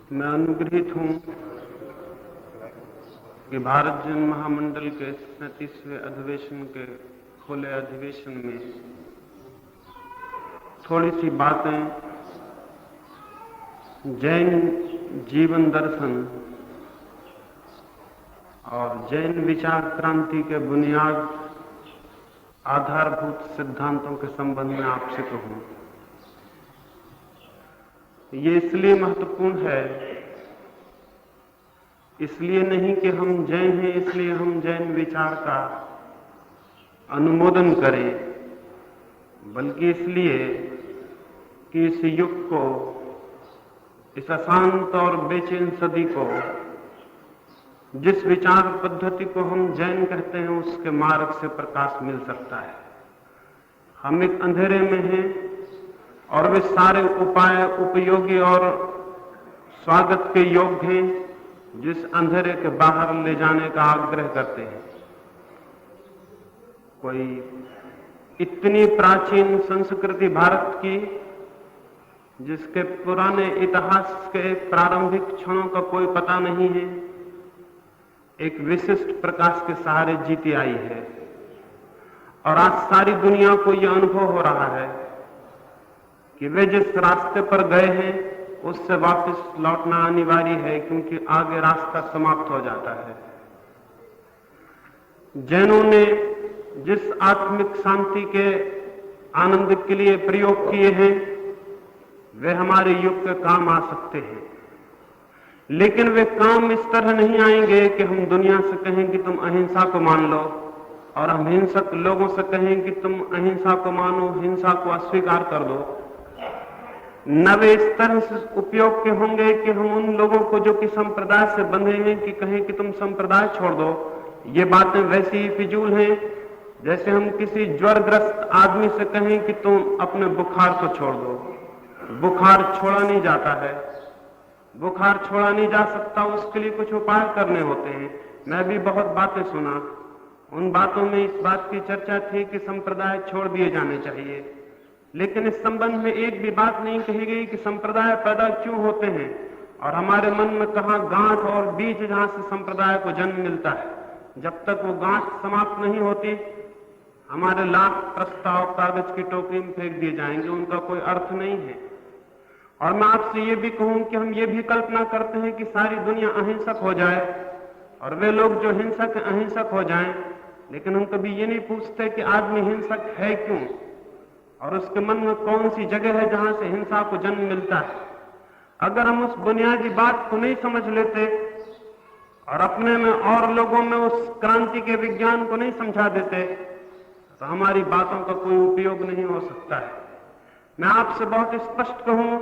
मैं अनुग्रहित हूं कि भारत जन महामंडल के 37वें अधिवेशन के खुले अधिवेशन में थोड़ी सी बातें जैन जीवन दर्शन और जैन विचार क्रांति के बुनियाद आधारभूत सिद्धांतों के संबंध में आपसे कहूं। ये इसलिए महत्वपूर्ण है, इसलिए नहीं कि हम जैन हैं इसलिए हम जैन विचार का अनुमोदन करें, बल्कि इसलिए कि इस युग को, इस अशांत और बेचैन सदी को, जिस विचार पद्धति को हम जैन कहते हैं उसके मार्ग से प्रकाश मिल सकता है। हम एक अंधेरे में हैं और वे सारे उपाय उपयोगी और स्वागत के योग्य हैं जिस अंधेरे के बाहर ले जाने का आग्रह करते हैं। कोई इतनी प्राचीन संस्कृति भारत की जिसके पुराने इतिहास के प्रारंभिक क्षणों का कोई पता नहीं है, एक विशिष्ट प्रकाश के सहारे जीती आई है और आज सारी दुनिया को यह अनुभव हो रहा है कि वे जिस रास्ते पर गए हैं उससे वापस लौटना अनिवार्य है, क्योंकि आगे रास्ता समाप्त हो जाता है। जैनों ने जिस आत्मिक शांति के आनंद के लिए प्रयोग किए हैं वे हमारे युग के काम आ सकते हैं, लेकिन वे काम इस तरह नहीं आएंगे कि हम दुनिया से कहें कि तुम अहिंसा को मान लो और हम हिंसक लोगों से कहें कि तुम अहिंसा को मानो, हिंसा को अस्वीकार कर दो। न वे इस तरह से उपयोग के होंगे कि हम उन लोगों को जो कि संप्रदाय से बंधे हैं कि कहें कि तुम संप्रदाय छोड़ दो। ये बातें वैसी ही फिजूल हैं जैसे हम किसी ज्वरग्रस्त आदमी से कहें कि तुम अपने बुखार को छोड़ दो। बुखार छोड़ा नहीं जाता है, बुखार छोड़ा नहीं जा सकता, उसके लिए कुछ उपाय करने होते हैं। मैं भी बहुत बातें सुना, उन बातों में इस बात की चर्चा थी कि संप्रदाय छोड़ दिए जाने चाहिए, लेकिन इस संबंध में एक भी बात नहीं कही गई कि संप्रदाय पैदा क्यों होते हैं और हमारे मन में कहां गांठ और बीज जहां से संप्रदाय को जन्म मिलता है। जब तक वो गांठ समाप्त नहीं होती हमारे लाख प्रस्ताव कागज की टोकरी में फेंक दिए जाएंगे, उनका कोई अर्थ नहीं है। और मैं आपसे ये भी कहूं कि हम ये भी कल्पना करते हैं कि सारी दुनिया अहिंसक हो जाए और वे लोग जो हिंसक अहिंसक हो जाएं, लेकिन हम कभी ये नहीं पूछते कि आदमी हिंसक है क्यों और उसके मन में कौन सी जगह है जहां से हिंसा को जन्म मिलता है। अगर हम उस बुनियादी बात को नहीं समझ लेते और अपने में और लोगों में उस क्रांति के विज्ञान को नहीं समझा देते तो हमारी बातों का कोई उपयोग नहीं हो सकता है। मैं आपसे बहुत स्पष्ट कहूं,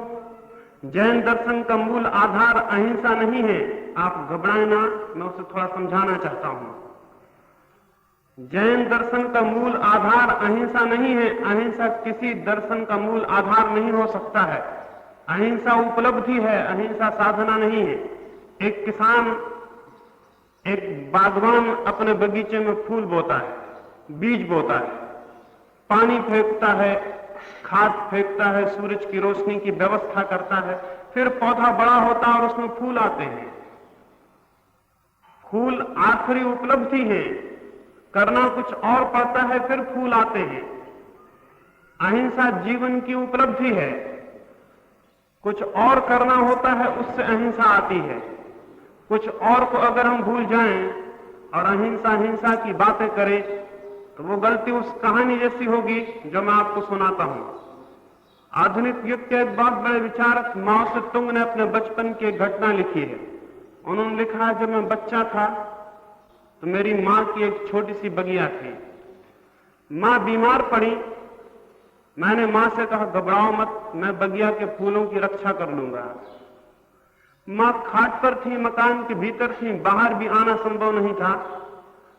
जैन दर्शन का मूल आधार अहिंसा नहीं है। आप घबराएं ना, मैं उसे थोड़ा समझाना चाहता हूं। जैन दर्शन का मूल आधार अहिंसा नहीं है। अहिंसा किसी दर्शन का मूल आधार नहीं हो सकता है। अहिंसा उपलब्धि है, अहिंसा साधना नहीं है। एक किसान, एक बागवान अपने बगीचे में फूल बोता है, बीज बोता है, पानी फेंकता है, खाद फेंकता है, सूरज की रोशनी की व्यवस्था करता है, फिर पौधा बड़ा होता है और उसमें फूल आते हैं। फूल आखिरी उपलब्धि है, करना कुछ और पड़ता है, फिर फूल आते हैं। अहिंसा जीवन की उपलब्धि है, कुछ और करना होता है, उससे अहिंसा आती है। कुछ और को अगर हम भूल जाएं और अहिंसा हिंसा की बातें करें तो वो गलती उस कहानी जैसी होगी जो मैं आपको सुनाता हूं। आधुनिक युग के एक बहुत बड़े विचारक माओ से तुंग ने अपने बचपन की एक घटना लिखी है। उन्होंने लिखा है, जब मैं बच्चा था तो मेरी मां की एक छोटी सी बगिया थी। मां बीमार पड़ी, मैंने मां से कहा घबराओ मत, मैं बगिया के फूलों की रक्षा कर लूंगा। मां खाट पर थी, मकान के भीतर थी, बाहर भी आना संभव नहीं था।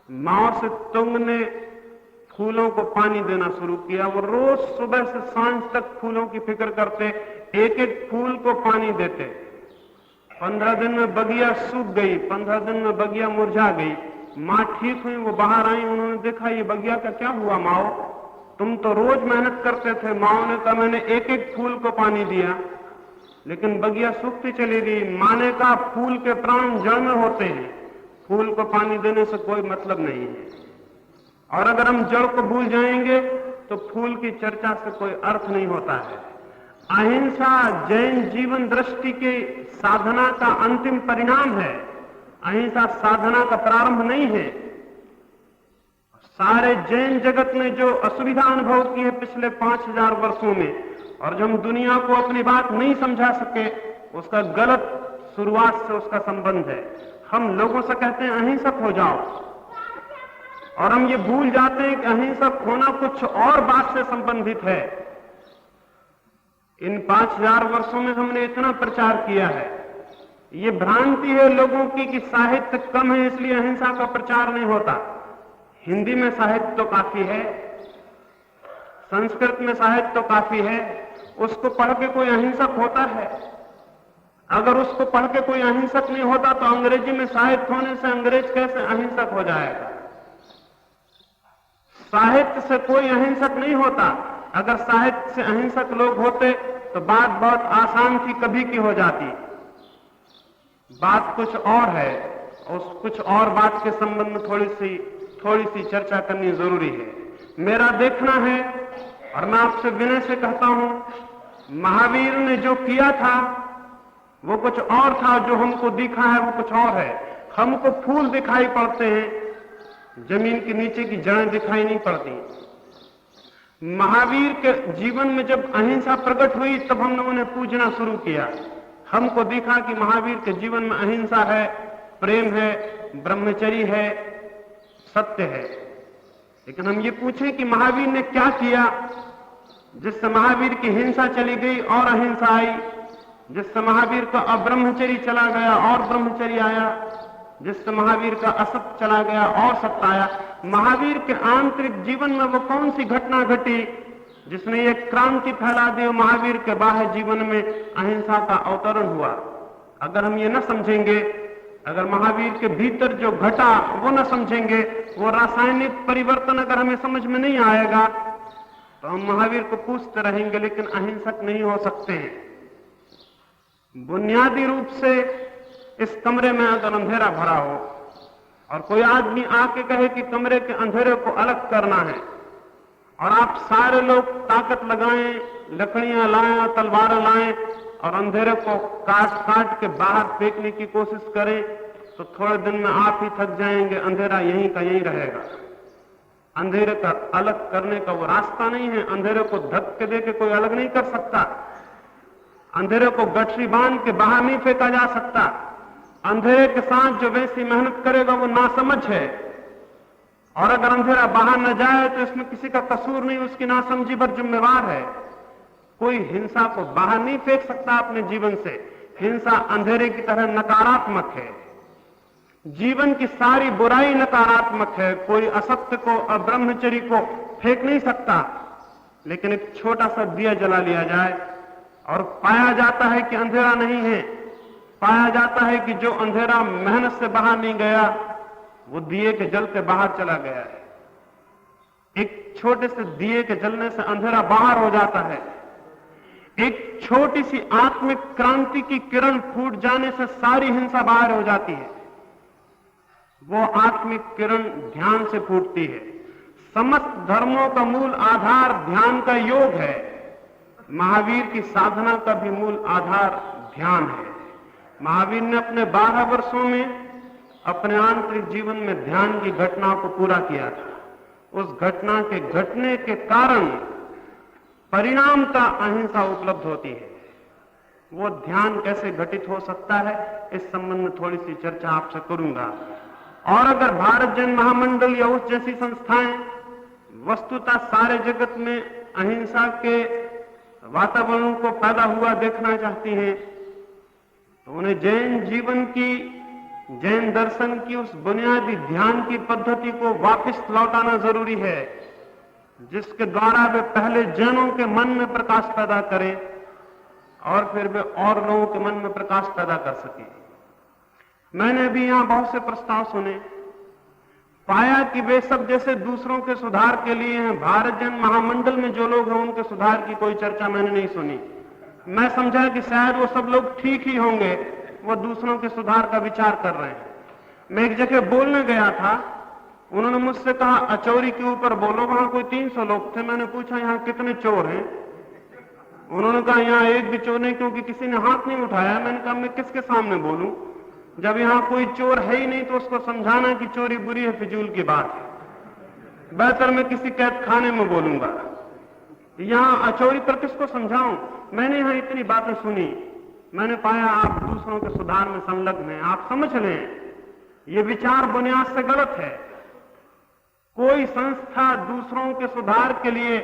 माओ से तुंग ने फूलों को पानी देना शुरू किया। वो रोज सुबह से सांझ तक फूलों की फिक्र करते, एक एक फूल को पानी देते। 15 दिन में बगिया सूख गई, 15 दिन में बगिया मुरझा गई। मां ठीक हुई, वो बाहर आई, उन्होंने देखा ये बगिया का क्या हुआ माओ, तुम तो रोज मेहनत करते थे। माओ ने कहा मैंने एक एक फूल को पानी दिया। लेकिन बगिया सूखती चली गई। माने का फूल के प्राण जड़ में होते हैं, फूल को पानी देने से कोई मतलब नहीं है। और अगर हम जड़ को भूल जाएंगे तो फूल की चर्चा से कोई अर्थ नहीं होता है। अहिंसा जैन जीवन दृष्टि के साधना का अंतिम परिणाम है। अहिंसा साधना का प्रारंभ नहीं है। सारे जैन जगत ने जो असुविधा अनुभव की है पिछले 5000 वर्षों में, और जो हम दुनिया को अपनी बात नहीं समझा सके, उसका गलत शुरुआत से उसका संबंध है। हम लोगों से कहते हैं अहिंसक हो जाओ, और हम ये भूल जाते हैं कि अहिंसक होना कुछ और बात से संबंधित है। इन 5000 वर्षों में हमने इतना प्रचार किया है। ये भ्रांति है लोगों की कि साहित्य कम है इसलिए अहिंसा का प्रचार नहीं होता। हिंदी में साहित्य तो काफी है, संस्कृत में साहित्य तो काफी है। उसको पढ़ के कोई अहिंसक होता है? अगर उसको पढ़ के कोई अहिंसक नहीं होता तो अंग्रेजी में साहित्य होने से अंग्रेज कैसे अहिंसक हो जाएगा? साहित्य से कोई अहिंसक नहीं होता। अगर साहित्य से अहिंसक लोग होते तो बात बहुत आसान थी, कभी की हो जाती। बात कुछ और है, उस कुछ और बात के संबंध में थोड़ी सी चर्चा करनी जरूरी है। मेरा देखना है, और मैं आपसे विनय से कहता हूं, महावीर ने जो किया था वो कुछ और था, जो हमको दिखा है वो कुछ और है। हमको फूल दिखाई पड़ते हैं, जमीन के नीचे की जड़ें दिखाई नहीं पड़ती। महावीर के जीवन में जब अहिंसा प्रकट हुई तब हमने उन्हें पूजना शुरू किया। हमको दिखा कि महावीर के जीवन में अहिंसा है, प्रेम है, ब्रह्मचर्य है, सत्य है। लेकिन हम ये पूछें कि महावीर ने क्या किया जिससे महावीर की हिंसा चली गई और अहिंसा आई, जिससे महावीर का अब्रह्मचर्य चला गया और ब्रह्मचर्य आया, जिससे महावीर का असत्य चला गया और सत्य आया। महावीर के आंतरिक जीवन में वो कौन सी घटना घटी जिसने ये क्रांति फैला दी? महावीर के बाह्य जीवन में अहिंसा का अवतरण हुआ। अगर हम ये न समझेंगे, अगर महावीर के भीतर जो घटा वो न समझेंगे, वो रासायनिक परिवर्तन अगर हमें समझ में नहीं आएगा तो हम महावीर को पूछते रहेंगे लेकिन अहिंसक नहीं हो सकते हैं। बुनियादी रूप से इस कमरे में अगर अंधेरा भरा हो और कोई आदमी आके कहे कि कमरे के अंधेरे को अलग करना है, और आप सारे लोग ताकत लगाएं, लकड़ियां लाएं, तलवारें लाएं और अंधेरे को काट के बाहर फेंकने की कोशिश करें, तो थोड़े दिन में आप ही थक जाएंगे। अंधेरा यहीं का यहीं रहेगा। अंधेरे का अलग करने का वो रास्ता नहीं है। अंधेरे को धक्के दे के कोई अलग नहीं कर सकता। अंधेरे को गठरी बांध के बाहर नहीं फेंका जा सकता। अंधेरे के साथ जो वैसी मेहनत करेगा वो नासमझ है, और अगर अंधेरा बाहर न जाए तो इसमें किसी का कसूर नहीं, उसकी नासमझी पर जिम्मेवार है। कोई हिंसा को बाहर नहीं फेंक सकता अपने जीवन से। हिंसा अंधेरे की तरह नकारात्मक है। जीवन की सारी बुराई नकारात्मक है। कोई असत्य को और ब्रह्मचर्य को फेंक नहीं सकता। लेकिन एक छोटा सा दिया जला लिया जाए और पाया जाता है कि अंधेरा नहीं है, पाया जाता है कि जो अंधेरा मेहनत से बाहर नहीं गया वो दिए के जलते बाहर चला गया है। एक छोटे से दिए के जलने से अंधेरा बाहर हो जाता है। एक छोटी सी आत्मिक क्रांति की किरण फूट जाने से सारी हिंसा बाहर हो जाती है। वो आत्मिक किरण ध्यान से फूटती है। समस्त धर्मों का मूल आधार ध्यान का योग है। महावीर की साधना का भी मूल आधार ध्यान है। महावीर ने अपने 12 वर्षों में अपने आंतरिक जीवन में ध्यान की घटना को पूरा किया था। उस घटना के घटने के कारण परिणामता अहिंसा उपलब्ध होती है। वो ध्यान कैसे घटित हो सकता है, इस संबंध में थोड़ी सी चर्चा आपसे करूंगा। और अगर भारत जैन महामंडल या उस जैसी संस्थाएं वस्तुतः सारे जगत में अहिंसा के वातावरण को पैदा हुआ देखना चाहती हैं, तो उन्हें जैन जीवन की, जैन दर्शन की उस बुनियादी ध्यान की पद्धति को वापस लौटाना जरूरी है, जिसके द्वारा वे पहले जैनों के मन में प्रकाश पैदा करें और फिर वे और लोगों के मन में प्रकाश पैदा कर सकें। मैंने भी यहां बहुत से प्रस्ताव सुने, पाया कि वे सब जैसे दूसरों के सुधार के लिए हैं। भारत जैन महामंडल में जो लोग हैं उनके सुधार की कोई चर्चा मैंने नहीं सुनी। मैं समझा कि शायद वो सब लोग ठीक ही होंगे, वो दूसरों के सुधार का विचार कर रहे हैं। मैं एक जगह बोलने गया था, उन्होंने मुझसे कहा अचौरी के ऊपर बोलो, वहां कोई 300 लोग थे। मैंने पूछा यहां कितने चोर हैं? उन्होंने कहा यहां एक भी चोर नहीं, क्योंकि किसी ने हाथ नहीं उठाया। मैंने कहा मैं किसके सामने बोलूं? जब यहां कोई चोर है ही नहीं तो उसको समझाना कि चोरी बुरी है फिजूल की बात है। बेहतर मैं किसी कैद खाने में बोलूंगा। यहां अचौरी पर किसको समझाऊं? मैंने यहां इतनी बातें सुनी, मैंने पाया आप दूसरों के सुधार में संलग्न हैं। आप समझ लें ये विचार बुनियाद से गलत है। कोई संस्था दूसरों के सुधार के लिए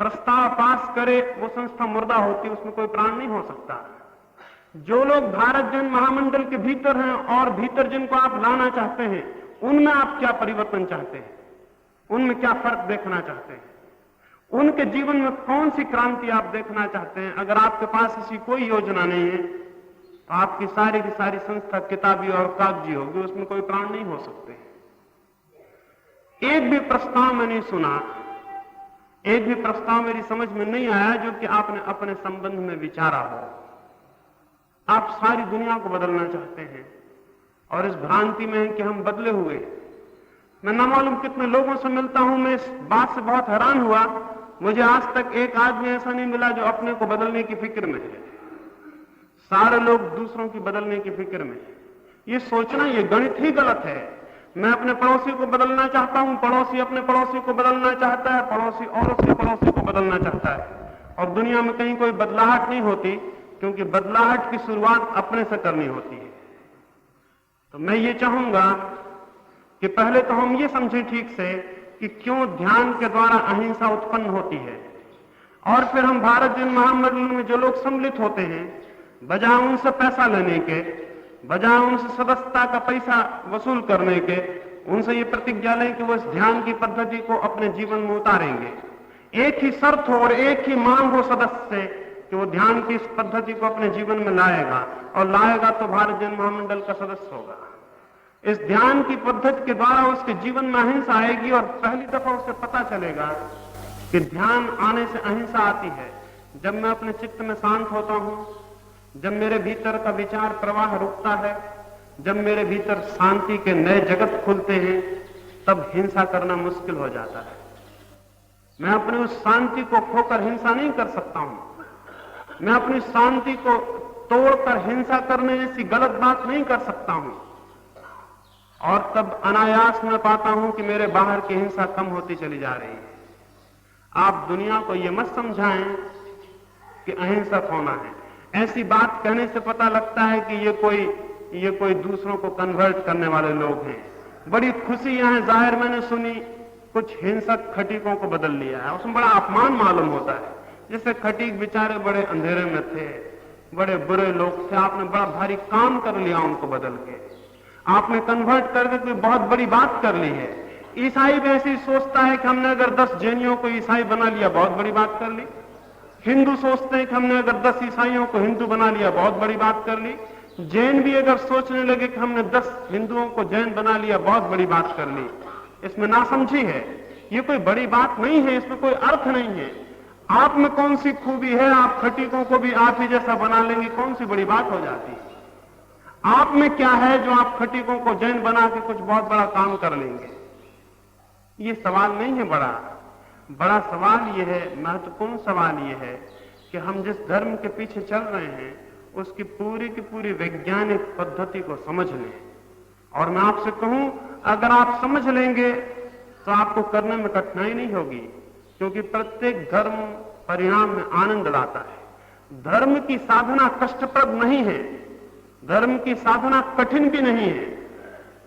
प्रस्ताव पास करे, वो संस्था मुर्दा होती है, उसमें कोई प्राण नहीं हो सकता। जो लोग भारत जन महामंडल के भीतर हैं और भीतर जिनको आप लाना चाहते हैं, उनमें आप क्या परिवर्तन चाहते हैं? उनमें क्या फर्क देखना चाहते हैं? उनके जीवन में कौन सी क्रांति आप देखना चाहते हैं? अगर आपके पास ऐसी कोई योजना नहीं है तो आपकी सारी की सारी संस्था किताबी और कागजी होगी, उसमें कोई प्राण नहीं हो सकते। एक भी प्रस्ताव में नहीं सुना, एक भी प्रस्ताव मेरी समझ में नहीं आया जो कि आपने अपने संबंध में विचारा हो। आप सारी दुनिया को बदलना चाहते हैं और इस भ्रांति में है कि हम बदले हुए। मैं ना मालूम कितने लोगों से मिलता हूं, मैं इस बात से बहुत हैरान हुआ। मुझे आज तक एक आदमी ऐसा नहीं मिला जो अपने को बदलने की फिक्र में है। सारे लोग दूसरों की बदलने की फिक्र में है। ये सोचना, ये गणित ही गलत है। मैं अपने पड़ोसी को बदलना चाहता हूं, पड़ोसी अपने पड़ोसी को बदलना चाहता है, पड़ोसी और उसके पड़ोसी को बदलना चाहता है, और दुनिया में कहीं कोई बदलाहट नहीं होती, क्योंकि बदलाहट की शुरुआत अपने से करनी होती है। तो मैं ये चाहूंगा कि पहले तो हम ये समझें ठीक से कि क्यों ध्यान के द्वारा अहिंसा उत्पन्न होती है, और फिर हम भारत जन महामंडल में जो लोग सम्मिलित होते हैं, बजाय उनसे पैसा लेने के, बजाय उनसे सदस्यता का पैसा वसूल करने के, उनसे ये प्रतिज्ञा लें कि वो इस ध्यान की पद्धति को अपने जीवन में उतारेंगे। एक ही शर्त हो और एक ही मांग हो सदस्य से कि वो ध्यान की इस पद्धति को अपने जीवन में लाएगा, और लाएगा तो भारत जन महामंडल का सदस्य होगा। इस ध्यान की पद्धति के द्वारा उसके जीवन में अहिंसा आएगी, और पहली दफा उसे पता चलेगा कि ध्यान आने से अहिंसा आती है। जब मैं अपने चित्त में शांत होता हूं, जब मेरे भीतर का विचार प्रवाह रुकता है, जब मेरे भीतर शांति के नए जगत खुलते हैं, तब हिंसा करना मुश्किल हो जाता है। मैं अपनी उस शांति को खोकर हिंसा नहीं कर सकता हूं। मैं अपनी शांति को तोड़कर हिंसा करने जैसी गलत बात नहीं कर सकता हूं, और तब अनायास में पाता हूं कि मेरे बाहर की हिंसा कम होती चली जा रही है। आप दुनिया को यह मत समझाएं कि अहिंसक होना है। ऐसी बात कहने से पता लगता है कि ये कोई दूसरों को कन्वर्ट करने वाले लोग हैं। बड़ी खुशी यहां जाहिर मैंने सुनी, कुछ हिंसक खटीकों को बदल लिया है। उसमें बड़ा अपमान मालूम होता है। जैसे खटीक बेचारे बड़े अंधेरे में थे, बड़े बुरे लोग थे, आपने बड़ा भारी काम कर लिया उनको बदल के। आपने कन्वर्ट करके कोई बहुत बड़ी बात कर ली है। ईसाई भी ऐसी सोचता है कि हमने अगर 10 जैनियों को ईसाई बना लिया, बहुत बड़ी बात कर ली। हिंदू सोचते हैं कि हमने अगर 10 ईसाइयों को हिंदू बना लिया, बहुत बड़ी बात कर ली। जैन भी अगर सोचने लगे कि हमने 10 हिंदुओं को जैन बना लिया, बहुत बड़ी बात कर ली। इसमें नासमझी है। ये कोई बड़ी बात नहीं है, इसमें कोई अर्थ नहीं है। आप में कौन सी खूबी है, आप खटीकों को भी आप ही जैसा बना लेंगे, कौन सी बड़ी बात हो जाती है? आप में क्या है जो आप खटीकों को जैन बना के कुछ बहुत बड़ा काम कर लेंगे? ये सवाल नहीं है। बड़ा सवाल ये है, महत्वपूर्ण सवाल ये है कि हम जिस धर्म के पीछे चल रहे हैं उसकी पूरी की पूरी वैज्ञानिक पद्धति को समझ लें। और मैं आपसे कहूं, अगर आप समझ लेंगे तो आपको करने में कठिनाई नहीं होगी, क्योंकि प्रत्येक धर्म परिणाम में आनंद लाता है। धर्म की साधना कष्टप्रद नहीं है, धर्म की साधना कठिन भी नहीं है।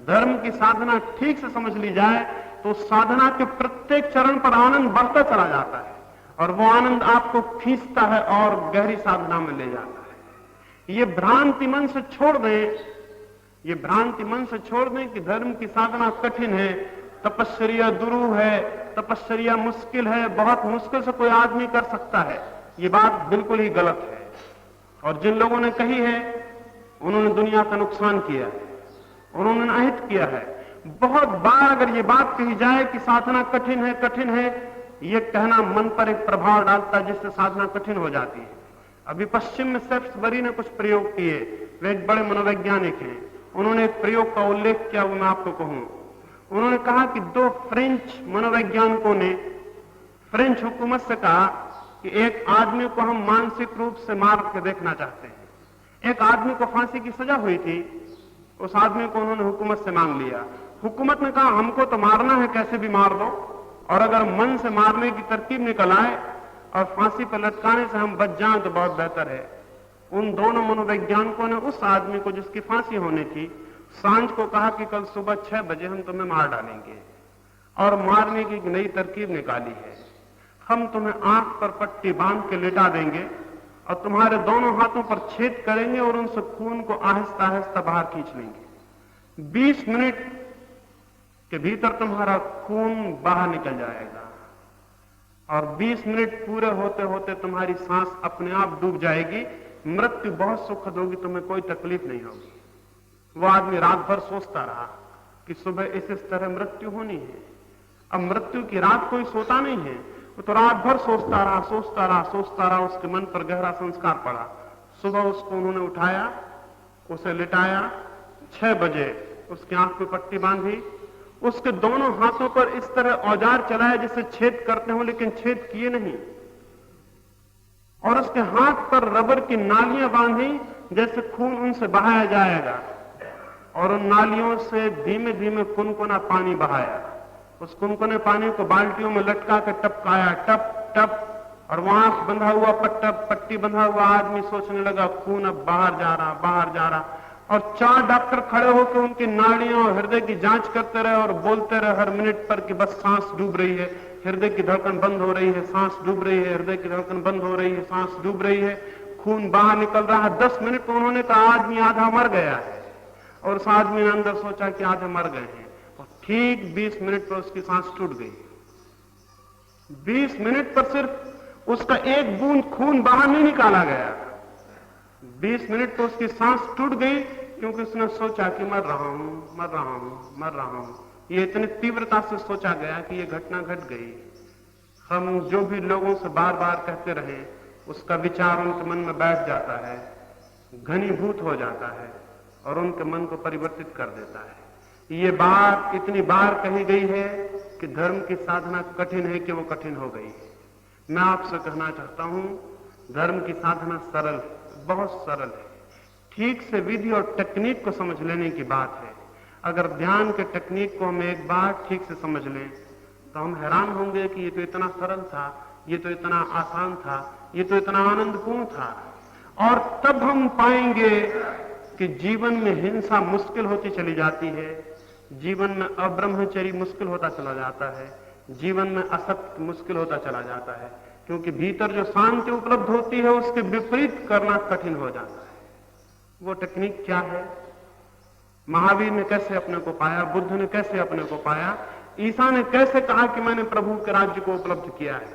धर्म की साधना ठीक से समझ ली जाए तो साधना के प्रत्येक चरण पर आनंद बढ़ता चला जाता है, और वो आनंद आपको खींचता है और गहरी साधना में ले जाता है। ये भ्रांति मन से छोड़ दें, ये भ्रांति मन से छोड़ दें कि धर्म की साधना कठिन है, तपस्या दुरूह है, तपस्या मुश्किल है, बहुत मुश्किल से कोई आदमी कर सकता है। ये बात बिल्कुल ही गलत है। और जिन लोगों ने कही है उन्होंने दुनिया का नुकसान किया है, उन्होंने अहित किया है। बहुत बार अगर ये बात कही जाए कि साधना कठिन है, ये कहना मन पर एक प्रभाव डालता है जिससे साधना कठिन हो जाती है। अभी पश्चिम में सेफ्सबरी ने कुछ प्रयोग किए, वे एक बड़े मनोवैज्ञानिक हैं। उन्होंने एक प्रयोग का उल्लेख किया, वो मैं आपको कहूं। उन्होंने कहा कि 2 फ्रेंच मनोवैज्ञानिकों ने फ्रेंच हुकूमत से कहा कि एक आदमी को हम मानसिक रूप से मार के देखना चाहते हैं। एक आदमी को फांसी की सजा हुई थी, उस आदमी को उन्होंने हुकूमत से मांग लिया। हुकूमत ने कहा हमको तो मारना है, कैसे भी मार दो, और अगर मन से मारने की तरकीब निकल आए और फांसी पर लटकाने से हम बच जाएं तो बहुत बेहतर है। उन दोनों मनोवैज्ञानिकों ने उस आदमी को जिसकी फांसी होने थी, सांझ को कहा कि कल सुबह 6 बजे हम तुम्हें मार डालेंगे, और मारने की एक नई तरकीब निकाली है। हम तुम्हें आंख पर पट्टी बांध के लिटा देंगे और तुम्हारे दोनों हाथों पर छेद करेंगे और उनसे खून को आहिस्ता आहिस्ता बाहर खींच लेंगे। 20 मिनट के भीतर तुम्हारा खून बाहर निकल जाएगा, और 20 मिनट पूरे होते होते तुम्हारी सांस अपने आप डूब जाएगी। मृत्यु बहुत सुखद होगी, तुम्हें कोई तकलीफ नहीं होगी। वो आदमी रात भर सोचता रहा कि सुबह इस तरह मृत्यु होनी है। अब मृत्यु की रात कोई सोता नहीं है, वो तो रात भर सोचता रहा, सोचता रहा, सोचता रहा। उसके मन पर गहरा संस्कार पड़ा। सुबह उसको उन्होंने उठाया, उसे लिटाया, 6 बजे उसकी आंख पे पट्टी बांधी, उसके दोनों हाथों पर इस तरह औजार चलाया जैसे छेद करते हो, लेकिन छेद किए नहीं, और उसके हाथ पर रबर की नालियां बांधी जैसे खून उनसे बहाया जाएगा, और उन नालियों से धीमे धीमे कुनकुना पानी बहाया। उस कुनकुने पानी को बाल्टियों में लटका कर टपकाया, टप टप, और वहां बंधा हुआ पट्टी बंधा हुआ आदमी सोचने लगा खून अब बाहर जा रहा, बाहर जा रहा। और 4 डॉक्टर खड़े होकर उनकी नाड़ियों और हृदय की जांच करते रहे और बोलते रहे हर मिनट पर कि बस सांस डूब रही है, हृदय की धड़कन बंद हो रही है, सांस डूब रही है, हृदय की धड़कन बंद हो रही है, सांस डूब रही है, खून बाहर निकल रहा है। 10 मिनट में उन्होंने कहा आदमी आधा मर गया है, और उस आदमी ने अंदर सोचा कि आधे मर गए हैं, और ठीक 20 मिनट पर उसकी सांस टूट गई। 20 मिनट पर सिर्फ उसका एक बूंद खून बाहर नहीं निकाला गया, 20 मिनट पर उसकी सांस टूट गई, क्योंकि उसने सोचा कि मर रहा हूं, मर रहा हूं, मर रहा हूं। ये इतनी तीव्रता से सोचा गया कि ये घटना घट गई। हम जो भी लोगों से बार बार कहते रहे, उसका विचार उनके मन में बैठ जाता है, घनीभूत हो जाता है, और उनके मन को परिवर्तित कर देता है। ये बात इतनी बार कही गई है कि धर्म की साधना कठिन है कि वो कठिन हो गई। मैं आपसे कहना चाहता हूं, धर्म की साधना सरल, बहुत सरल है। ठीक से विधि और टेक्निक को समझ लेने की बात है। अगर ध्यान के टेक्निक को हम एक बार ठीक से समझ लें तो हम हैरान होंगे कि ये तो इतना सरल था, ये तो इतना आसान था, ये तो इतना आनंदपूर्ण था। और तब हम पाएंगे कि जीवन में हिंसा मुश्किल होती चली जाती है, जीवन में अब्रह्मचर्य मुश्किल होता चला जाता है, जीवन में असत्य मुश्किल होता चला जाता है, क्योंकि भीतर जो शांति उपलब्ध होती है उसके विपरीत करना कठिन हो जाता है। वो टेक्निक क्या है? महावीर ने कैसे अपने को पाया, बुद्ध ने कैसे अपने को पाया, ईसा ने कैसे कहा कि मैंने प्रभु के राज्य को उपलब्ध किया है?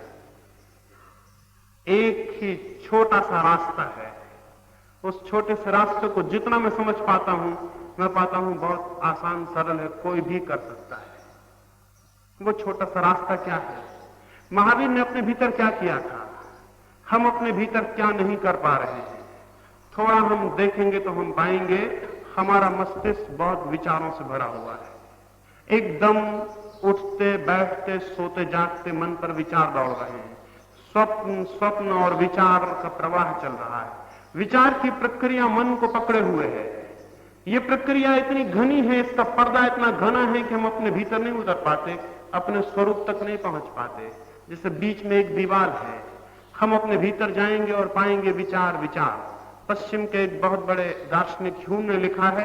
एक ही छोटा सा रास्ता है। उस छोटे से रास्ते को जितना मैं समझ पाता हूं, मैं पाता हूं बहुत आसान सरल है, कोई भी कर सकता है। वो छोटा सा रास्ता क्या है? महावीर ने अपने भीतर क्या किया था, हम अपने भीतर क्या नहीं कर पा रहे हैं? थोड़ा हम देखेंगे तो हम पाएंगे हमारा मस्तिष्क बहुत विचारों से भरा हुआ है। एकदम उठते बैठते सोते जागते मन पर विचार दौड़ रहे हैं, स्वप्न और विचार का प्रवाह चल रहा है। विचार की प्रक्रिया मन को पकड़े हुए है। ये प्रक्रिया इतनी घनी है, इसका पर्दा इतना घना है कि हम अपने भीतर नहीं उतर पाते, अपने स्वरूप तक नहीं पहुंच पाते। जैसे बीच में एक दीवार है, हम अपने भीतर जाएंगे और पाएंगे विचार विचार। पश्चिम के एक बहुत बड़े दार्शनिक ह्यूम ने लिखा है,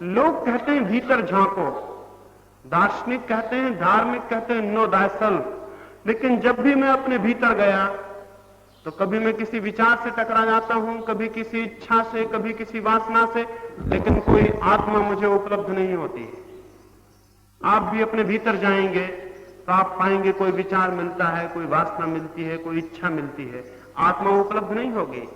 लोग कहते हैं भीतर झांको, दार्शनिक कहते हैं, धार्मिक कहते हैं नो थायसेल्फ। लेकिन जब भी मैं अपने भीतर गया तो कभी मैं किसी विचार से टकरा जाता हूं, कभी किसी इच्छा से, कभी किसी वासना से, लेकिन कोई आत्मा मुझे उपलब्ध नहीं होती है। आप भी अपने भीतर जाएंगे तो आप पाएंगे कोई विचार मिलता है, कोई वासना मिलती है, कोई इच्छा मिलती है, आत्मा उपलब्ध नहीं होगी।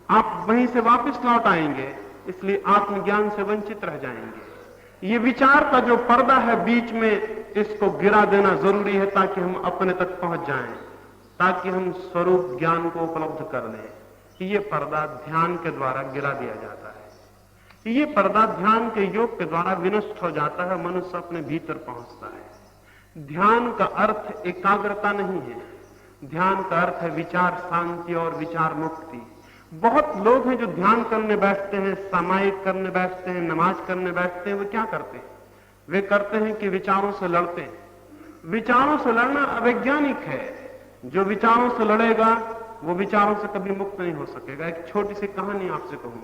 आप वहीं से वापस लौट आएंगे, इसलिए आत्मज्ञान से वंचित रह जाएंगे। ये विचार का जो पर्दा है बीच में, इसको गिरा देना जरूरी है ताकि हम अपने तक पहुंच जाएं, ताकि हम स्वरूप ज्ञान को उपलब्ध कर लें। ये पर्दा ध्यान के द्वारा गिरा दिया जाता है। ये पर्दा ध्यान के योग के द्वारा विनष्ट हो जाता है, मनुष्य अपने भीतर पहुंचता है। ध्यान का अर्थ एकाग्रता नहीं है, ध्यान का अर्थ है विचार शांति और विचार मुक्ति। बहुत लोग हैं जो ध्यान करने बैठते हैं, सामायिक करने बैठते हैं, नमाज करने बैठते हैं, वे क्या करते हैं? वे करते हैं कि विचारों से लड़ते हैं। विचारों से लड़ना अवैज्ञानिक है। जो विचारों से लड़ेगा वो विचारों से कभी मुक्त नहीं हो सकेगा। एक छोटी सी कहानी आपसे कहूं।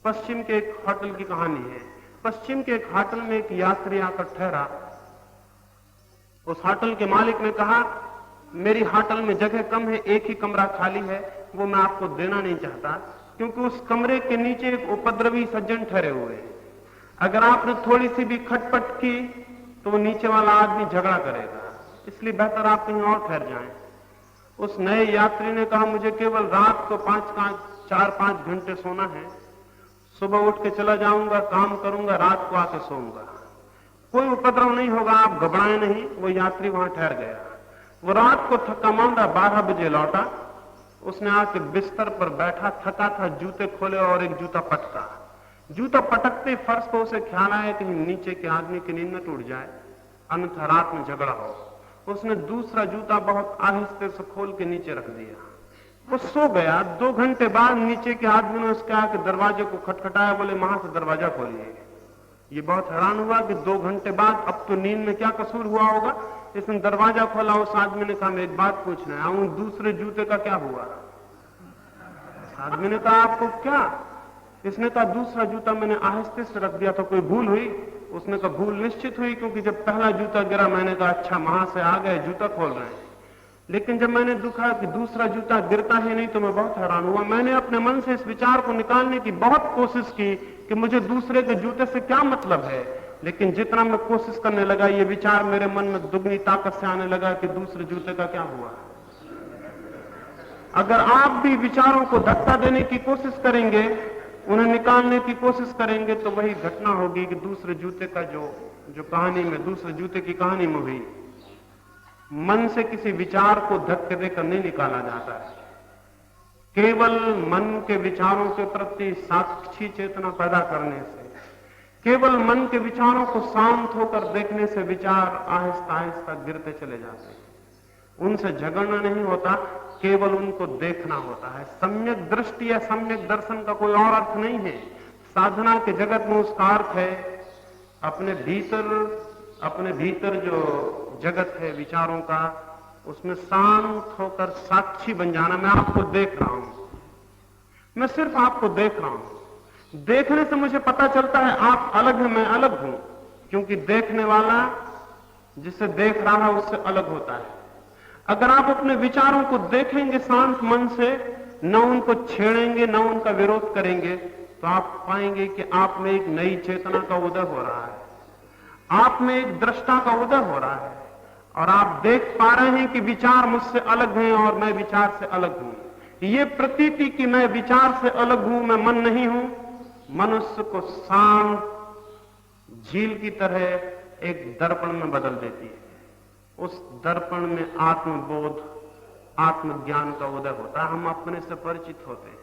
पश्चिम के एक होटल की कहानी है। पश्चिम के एक होटल में एक यात्री आकर ठहरा। उस होटल के मालिक ने कहा, मेरी होटल में जगह कम है, एक ही कमरा खाली है, वो मैं आपको देना नहीं चाहता, क्योंकि उस कमरे के नीचे एक उपद्रवी सज्जन ठहरे हुए हैं। अगर आपने थोड़ी सी भी खटपट की तो वो नीचे वाला आदमी झगड़ा करेगा, इसलिए बेहतर आप कहीं और ठहर जाएं। उस नए यात्री ने कहा, मुझे केवल रात को 4-5 घंटे सोना है, सुबह उठ के चला जाऊंगा, काम करूंगा, रात को आके सोऊंगा, कोई उपद्रव नहीं होगा, आप घबराएं नहीं। वो यात्री वहां ठहर गया। वो रात को थका मांदा 12 बजे लौटा। उसने आके बिस्तर पर बैठा, थका था, जूते खोले और एक जूता पटका। जूता पटकते फर्श को उसे ख्याल आया कहीं नीचे के आदमी की नींद न टूट जाए, अन्यथा रात में झगड़ा हो। उसने दूसरा जूता बहुत आहिस्ते से खोल के नीचे रख दिया। वो सो गया। 2 घंटे बाद नीचे के आदमी ने उसके आके दरवाजे को खटखटाया, बोले वहां से दरवाजा खोलिए। ये बहुत हैरान हुआ कि 2 घंटे बाद अब तो नींद में क्या कसूर हुआ होगा। इसने दरवाजा खोला। उस आदमी ने कहा, मैं एक बात पूछना है, दूसरे जूते का क्या हुआ? आदमी ने कहा, आपको क्या? इसने कहा, दूसरा जूता मैंने आहिस्ते से रख दिया था, कोई भूल हुई? उसने कहा, भूल निश्चित हुई, क्योंकि जब पहला जूता गिरा मैंने कहा अच्छा वहां से आ गए, जूता खोल रहे हैं, लेकिन जब मैंने देखा कि दूसरा जूता गिरता ही नहीं तो मैं बहुत हैरान हुआ। मैंने अपने मन से इस विचार को निकालने की बहुत कोशिश की कि मुझे दूसरे के जूते से क्या मतलब है, लेकिन जितना मैं कोशिश करने लगा ये विचार मेरे मन में दुगनी ताकत से आने लगा कि दूसरे जूते का क्या हुआ। अगर आप भी विचारों को धक्का देने की कोशिश करेंगे, उन्हें निकालने की कोशिश करेंगे, तो वही घटना होगी कि दूसरे जूते का जो कहानी में, दूसरे जूते की कहानी में हुई। मन से किसी विचार को धक्के देकर नहीं निकाला जाता है। केवल मन के विचारों के प्रति साक्षी चेतना पैदा करने से, केवल मन के विचारों को शांत होकर देखने से विचार आहिस्ता आहिस्ता गिरते चले जाते हैं। उनसे झगड़ना नहीं होता, केवल उनको देखना होता है। सम्यक दृष्टि या सम्यक दर्शन का कोई और अर्थ नहीं है। साधना के जगत में उसका अर्थ है अपने भीतर जो जगत है विचारों का, उसमें शांत होकर साक्षी बन जाना। मैं आपको देख रहा हूं, मैं सिर्फ आपको देख रहा हूं। देखने से मुझे पता चलता है आप अलग हैं, मैं अलग हूं, क्योंकि देखने वाला जिसे देख रहा है उससे अलग होता है। अगर आप अपने विचारों को देखेंगे शांत मन से, न उनको छेड़ेंगे न उनका विरोध करेंगे, तो आप पाएंगे कि आप में एक नई चेतना का उदय हो रहा है, आप में एक दृष्टा का उदय हो रहा है, और आप देख पा रहे हैं कि विचार मुझसे अलग हैं और मैं विचार से अलग हूं। ये प्रतीति कि मैं विचार से अलग हूं, मैं मन नहीं हूं, मनुष्य को शांत झील की तरह एक दर्पण में बदल देती है। उस दर्पण में आत्मबोध, आत्मज्ञान का उदय होता है। हम अपने से परिचित होते हैं,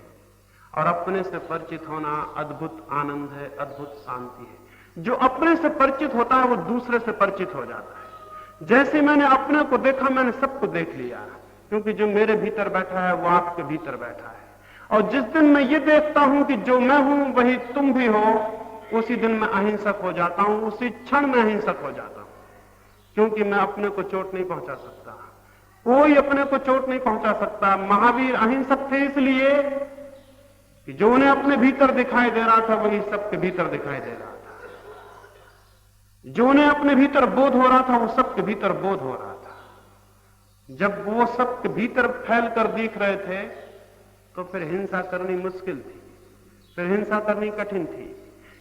और अपने से परिचित होना अद्भुत आनंद है, अद्भुत शांति है। जो अपने से परिचित होता है वो दूसरे से परिचित हो जाता है। जैसे मैंने अपने को देखा, मैंने सबको देख लिया, क्योंकि जो मेरे भीतर बैठा है वो आपके भीतर बैठा है। और जिस दिन मैं ये देखता हूं कि जो मैं हूं वही तुम भी हो, उसी दिन मैं अहिंसक हो जाता हूं, उसी क्षण में अहिंसक हो जाता हूं, क्योंकि मैं अपने को चोट नहीं पहुंचा सकता, कोई अपने को चोट नहीं पहुंचा सकता। महावीर अहिंसक थे इसलिए कि जो उन्हें अपने भीतर दिखाई दे रहा था वही सबके भीतर दिखाई दे रहा था। जो उन्हें अपने भीतर बोध हो रहा था वो सबके भीतर बोध हो रहा था। जब वो सबके भीतर फैल कर दिख रहे थे तो फिर हिंसा करनी मुश्किल थी, फिर हिंसा करनी कठिन थी।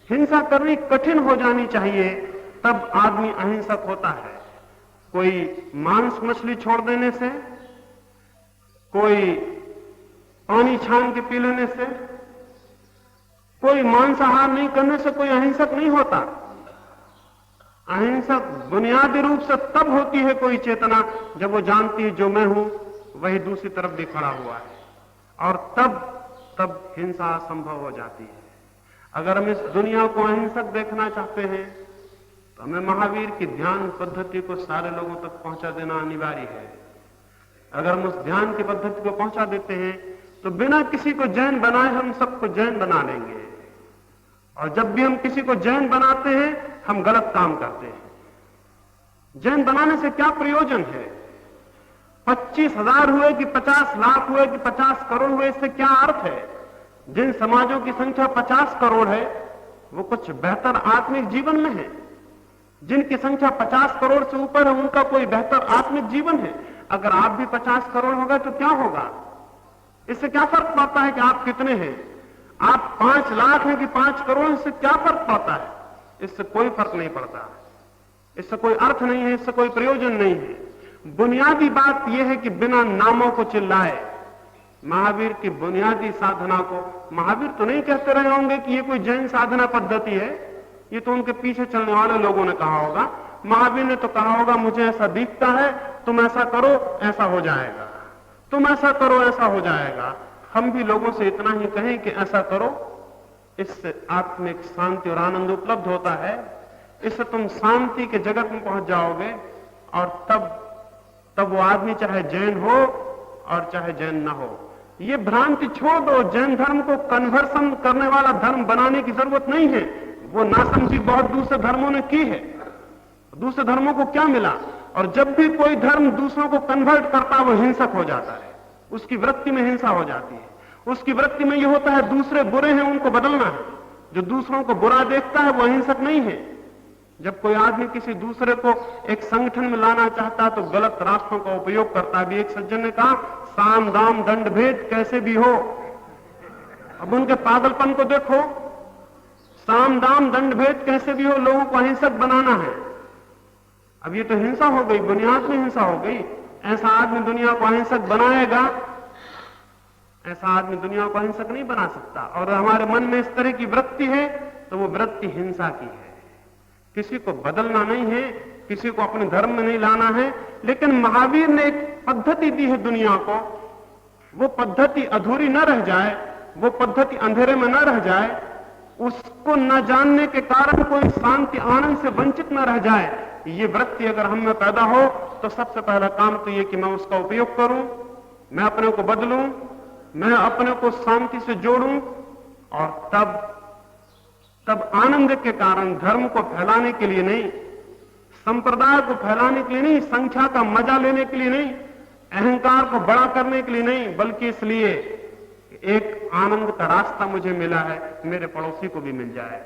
हिंसा करनी कठिन हो जानी चाहिए, तब आदमी अहिंसक होता है। कोई मांस मछली छोड़ देने से, कोई पानी छान के पी लेने से, कोई मांसाहार नहीं करने से कोई अहिंसक नहीं होता। अहिंसक बुनियादी रूप से तब होती है कोई चेतना जब वो जानती है जो मैं हूं वही दूसरी तरफ भी खड़ा हुआ है। और तब हिंसा असंभव हो जाती है। अगर हम इस दुनिया को अहिंसक देखना चाहते हैं तो हमें महावीर की ध्यान पद्धति को सारे लोगों तक पहुंचा देना अनिवार्य है। अगर हम उस ध्यान की पद्धति को पहुंचा देते हैं तो बिना किसी को जैन बनाए हम सबको जैन बना लेंगे, और जब भी हम किसी को जैन बनाते हैं हम गलत काम करते हैं। जैन बनाने से क्या प्रयोजन है? 25,000 हुए कि 50 लाख हुए कि 50 करोड़ हुए, इससे क्या अर्थ है? जिन समाजों की संख्या 50 करोड़ है वो कुछ बेहतर आत्मिक जीवन में है, जिनकी संख्या 50 करोड़ से ऊपर है उनका कोई बेहतर आत्मिक जीवन है। अगर आप भी 50 करोड़ हो गए तो क्या होगा? इससे क्या फर्क पड़ता है कि आप कितने हैं? आप 5 लाख हैं कि 5 करोड़, इससे क्या फर्क पड़ता है? इससे कोई फर्क नहीं पड़ता, इससे कोई अर्थ नहीं है, इससे कोई प्रयोजन नहीं है। बुनियादी बात यह है कि बिना नामों को चिल्लाए महावीर की बुनियादी साधना को, महावीर तो नहीं कहते रहे होंगे कि ये कोई जैन साधना पद्धति है, ये तो उनके पीछे चलने वाले लोगों ने कहा होगा। महावीर ने तो कहा होगा मुझे ऐसा दिखता है, तुम ऐसा करो ऐसा हो जाएगा, तुम ऐसा करो ऐसा हो जाएगा। हम भी लोगों से इतना ही कहें कि ऐसा करो, इससे आत्मिक शांति और आनंद उपलब्ध होता है, इससे तुम शांति के जगत में पहुंच जाओगे। और तब वो आदमी चाहे जैन हो और चाहे जैन ना हो, ये भ्रांति छोड़ दो। जैन धर्म को कन्वर्सन करने वाला धर्म बनाने की जरूरत नहीं है, वो नासमझी बहुत दूसरे धर्मों ने की है। दूसरे धर्मों को क्या मिला? और जब भी कोई धर्म दूसरों को कन्वर्ट करता है वो हिंसक हो जाता है, उसकी वृत्ति में हिंसा हो जाती है। उसकी वृत्ति में यह होता है दूसरे बुरे हैं उनको बदलना है। जो दूसरों को बुरा देखता है वो अहिंसक नहीं है। जब कोई आदमी किसी दूसरे को एक संगठन में लाना चाहता है तो गलत रास्तों का उपयोग करता है। अभी एक सज्जन ने कहा साम दाम दंड भेद कैसे भी हो। अब उनके पागलपन को देखो, साम दाम दंड भेद कैसे भी हो, लोगों को अहिंसक बनाना है। अब ये तो हिंसा हो गई, बुनियाद में हिंसा हो गई। ऐसा आदमी दुनिया को अहिंसक बनाएगा, ऐसा आदमी दुनिया को अहिंसक नहीं बना सकता। और हमारे मन में इस तरह की वृत्ति है तो वो वृत्ति हिंसा की है। किसी को बदलना नहीं है, किसी को अपने धर्म में नहीं लाना है। लेकिन महावीर ने एक पद्धति दी है दुनिया को, वो पद्धति अधूरी न रह जाए, वो पद्धति अंधेरे में न रह जाए, उसको न जानने के कारण कोई शांति आनंद से वंचित न रह जाए। ये वृत्ति अगर हम में पैदा हो तो सबसे पहला काम तो ये कि मैं उसका उपयोग करूं, मैं अपने को बदलूं, मैं अपने को शांति से जोड़ूं। और तब आनंद के कारण धर्म को फैलाने के लिए नहीं, संप्रदाय को फैलाने के लिए नहीं, संख्या का मजा लेने के लिए नहीं, अहंकार को बड़ा करने के लिए नहीं, बल्कि इसलिए एक आनंद का रास्ता मुझे मिला है, मेरे पड़ोसी को भी मिल जाए।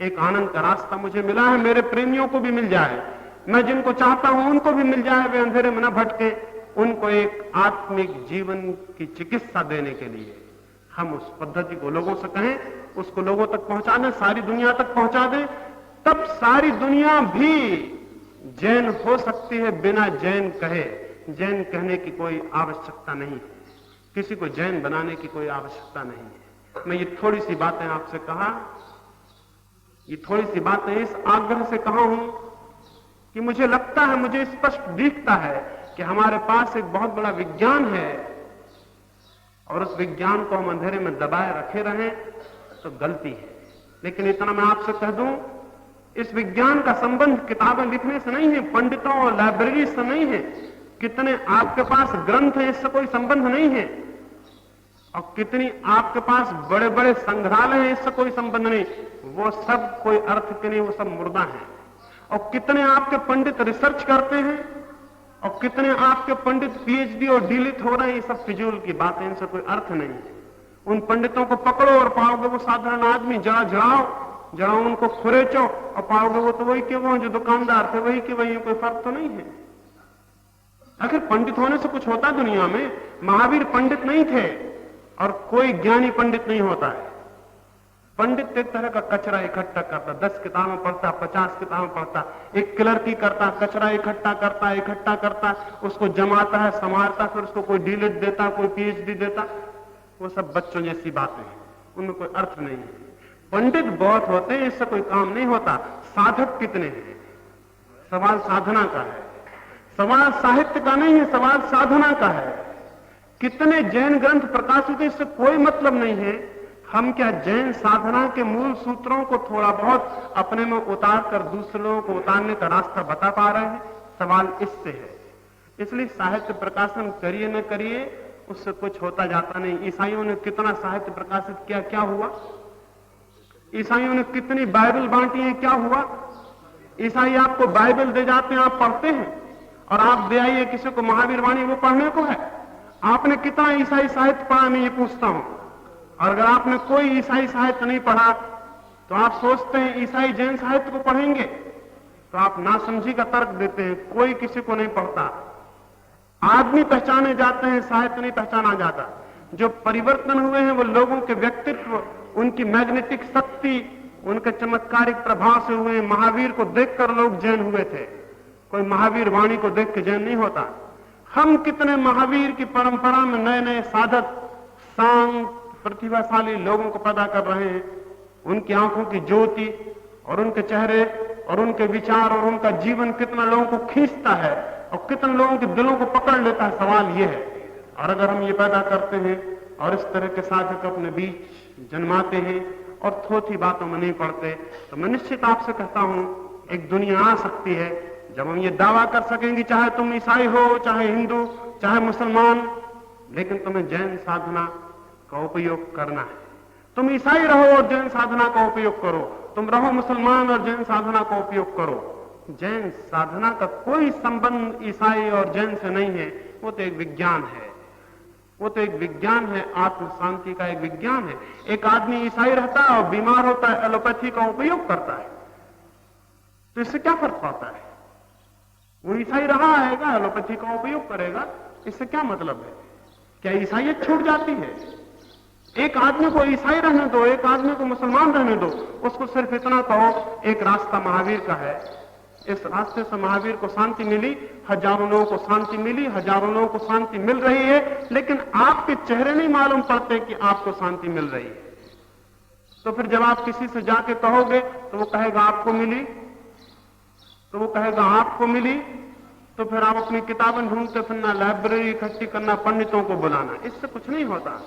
एक आनंद का रास्ता मुझे मिला है, मेरे प्रेमियों को भी मिल जाए, मैं जिनको चाहता हूं उनको भी मिल जाए, वे अंधेरे में न भटके। उनको एक आत्मिक जीवन की चिकित्सा देने के लिए हम उस पद्धति को लोगों से कहें, उसको लोगों तक पहुंचा दें, सारी दुनिया तक पहुंचा दें। तब सारी दुनिया भी जैन हो सकती है बिना जैन कहे। जैन कहने की कोई आवश्यकता नहीं है, किसी को जैन बनाने की कोई आवश्यकता नहीं है। मैं ये थोड़ी सी बातें आपसे कहा, ये थोड़ी सी बातें इस आग्रह से कहा हूं कि मुझे लगता है, मुझे स्पष्ट दिखता है कि हमारे पास एक बहुत बड़ा विज्ञान है और उस विज्ञान को हम अंधेरे में दबाए रखे रहें तो गलती है। लेकिन इतना मैं आपसे कह दूं, इस विज्ञान का संबंध किताबें लिखने से नहीं है, पंडितों और लाइब्रेरी से नहीं है, कितने आपके पास ग्रंथ हैं इससे कोई संबंध नहीं है, और कितनी आपके पास बड़े बड़े संग्रहालय हैं इससे कोई संबंध नहीं। वो सब कोई अर्थ के नहीं, वो सब मुर्दा है। और कितने आपके पंडित रिसर्च करते हैं और कितने आपके पंडित पीएचडी और डीलिट हो रहे हैं, ये सब फिजूल की बातें, इनसे कोई अर्थ नहीं है। उन पंडितों को पकड़ो और पाओगे वो साधारण आदमी, जरा उनको खुरेचो और पाओगे वो तो वही के वो जो दुकानदार थे, वही के वही, कोई फर्क तो नहीं है। आखिर पंडित होने से कुछ होता दुनिया में? महावीर पंडित नहीं थे और कोई ज्ञानी पंडित नहीं होता है। पंडित एक तरह का कचरा इकट्ठा करता, 10 किताबें पढ़ता, 50 किताबें पढ़ता, एक क्लर्की करता, कचरा इकट्ठा करता, उसको जमाता है, संवारता, फिर उसको कोई डीलिट देता, कोई पीएचडी देता। वो सब बच्चों जैसी बातें हैं, उनमें कोई अर्थ नहीं है। पंडित बहुत होते हैं, इससे कोई काम नहीं होता। साधक कितने हैं? सवाल साधना का है, सवाल साहित्य का नहीं है, सवाल साधना का है। कितने जैन ग्रंथ प्रकाशित है, इससे कोई मतलब नहीं है। हम क्या जैन साधना के मूल सूत्रों को थोड़ा बहुत अपने में उतार कर दूसरों को उतारने का रास्ता बता पा रहे हैं? सवाल इससे है। इसलिए साहित्य प्रकाशन करिए न करिए, उससे कुछ होता जाता नहीं। ईसाइयों ने कितना साहित्य प्रकाशित किया, क्या हुआ? ईसाइयों ने कितनी बाइबल बांटी है, क्या हुआ? ईसाई आपको बाइबल दे जाते हैं, आप पढ़ते हैं, और आप दे आइए किसी को महावीर वाणी, वो पढ़ने को है। आपने कितना ईसाई साहित्य पढ़ा, मैं ये पूछता हूं। और अगर आपने कोई ईसाई साहित्य नहीं पढ़ा तो आप सोचते हैं ईसाई जैन साहित्य को पढ़ेंगे, तो आप नासमझी का तर्क देते हैं। कोई किसी को नहीं पढ़ता, आदमी पहचाने जाते हैं, साहित्य नहीं पहचाना जाता। जो परिवर्तन हुए हैं वो लोगों के व्यक्तित्व, उनकी मैग्नेटिक शक्ति, उनके चमत्कारिक प्रभाव से हुए। महावीर को देखकर लोग जैन हुए थे, कोई महावीर वाणी को देख के जैन नहीं होता। हम कितने महावीर की परंपरा में नए नए साधक, शांत, प्रतिभाशाली लोगों को पैदा कर रहे हैं। उनकी आंखों की ज्योति और उनके चेहरे और उनके विचार और उनका जीवन कितना लोगों को खींचता है और कितने लोगों के दिलों को पकड़ लेता है, सवाल यह है। और अगर हम ये पैदा करते हैं और इस तरह के साधक अपने बीच जन्माते हैं और थोथी बातों में नहीं पड़ते, तो मैं निश्चित आपसे कहता हूं एक दुनिया आ सकती है जब हम ये दावा कर सकेंगे, चाहे तुम ईसाई हो, चाहे हिंदू, चाहे मुसलमान, लेकिन तुम्हें जैन साधना का उपयोग करना है। तुम ईसाई रहो और जैन साधना का उपयोग करो, तुम रहो मुसलमान और जैन साधना का उपयोग करो। जैन साधना का कोई संबंध ईसाई और जैन से नहीं है। वो तो एक विज्ञान है, वो तो एक विज्ञान है, आत्म शांति का एक विज्ञान है। एक आदमी ईसाई रहता है और बीमार होता है, एलोपैथी का उपयोग करता है, तो इससे क्या फर्क पड़ता है? वो ईसाई रहा है, एलोपैथी का उपयोग करेगा, इससे क्या मतलब है? क्या ईसाइयत छूट जाती है? एक आदमी को ईसाई रहने दो, एक आदमी को मुसलमान रहने दो, उसको सिर्फ इतना कहो एक रास्ता महावीर का है, इस रास्ते से महावीर को शांति मिली, हजारों लोगों को शांति मिली, हजारों लोगों को शांति मिल रही है, लेकिन आपके चेहरे नहीं मालूम पड़ते कि आपको शांति मिल रही है। तो फिर जब आप किसी से जाके कहोगे तो वो कहेगा आपको मिली, तो वो कहेगा आपको मिली, तो फिर आप अपनी किताबें ढूंढते फिरना, लाइब्रेरी इकट्ठी करना, पंडितों को बुलाना, इससे कुछ नहीं होता।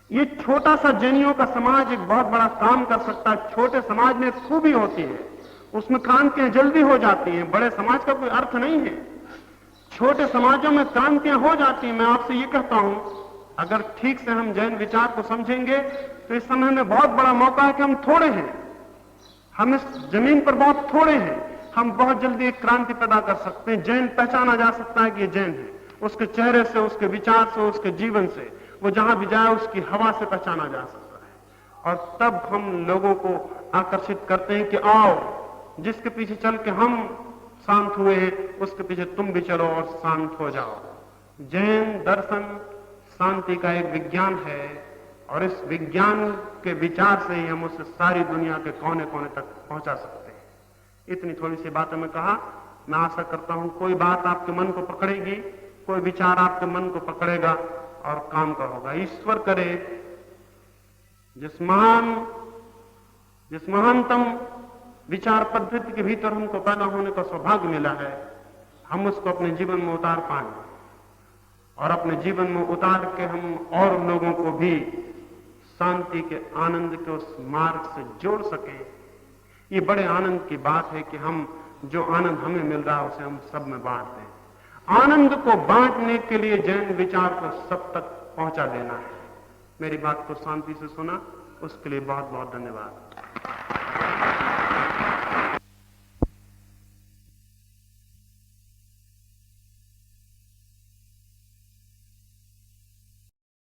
ये छोटा सा जैनियों का समाज एक बहुत बड़ा काम कर सकता है। छोटे समाज में खूबी होती है, उसमें क्रांतियां जल्दी हो जाती हैं। बड़े समाज का कोई अर्थ नहीं है, छोटे समाजों में क्रांतियां हो जाती हैं। मैं आपसे ये कहता हूं, अगर ठीक से हम जैन विचार को समझेंगे तो इस समय में बहुत बड़ा मौका है कि हम थोड़े हैं, हम इस जमीन पर बहुत थोड़े हैं, हम बहुत जल्दी एक क्रांति पैदा कर सकते हैं। जैन पहचाना जा सकता है कि ये जैन है, उसके चेहरे से, उसके विचार से, उसके जीवन से, वो जहां भी जाए उसकी हवा से पहचाना जा सकता है। और तब हम लोगों को आकर्षित करते हैं कि आओ, जिसके पीछे चल के हम शांत हुए हैं उसके पीछे तुम भी चलो और शांत हो जाओ। जैन दर्शन शांति का एक विज्ञान है और इस विज्ञान के विचार से ही हम उसे सारी दुनिया के कोने कोने तक पहुंचा सकते हैं। इतनी थोड़ी सी बातें मैं कहा, मैं आशा करता हूं कोई बात आपके मन को पकड़ेगी, कोई विचार आपके मन को पकड़ेगा और काम का होगा। ईश्वर करे जिस महानतम विचार पद्धति के भीतर हमको पैदा होने का सौभाग्य मिला है, हम उसको अपने जीवन में उतार पाए और अपने जीवन में उतार के हम और लोगों को भी शांति के आनंद के उस मार्ग से जोड़ सकें। ये बड़े आनंद की बात है कि हम जो आनंद हमें मिल रहा है उसे हम सब में बांट दें। आनंद को बांटने के लिए जैन विचार को सब तक पहुंचा देना है। मेरी बात को शांति से सुना, उसके लिए बहुत बहुत धन्यवाद।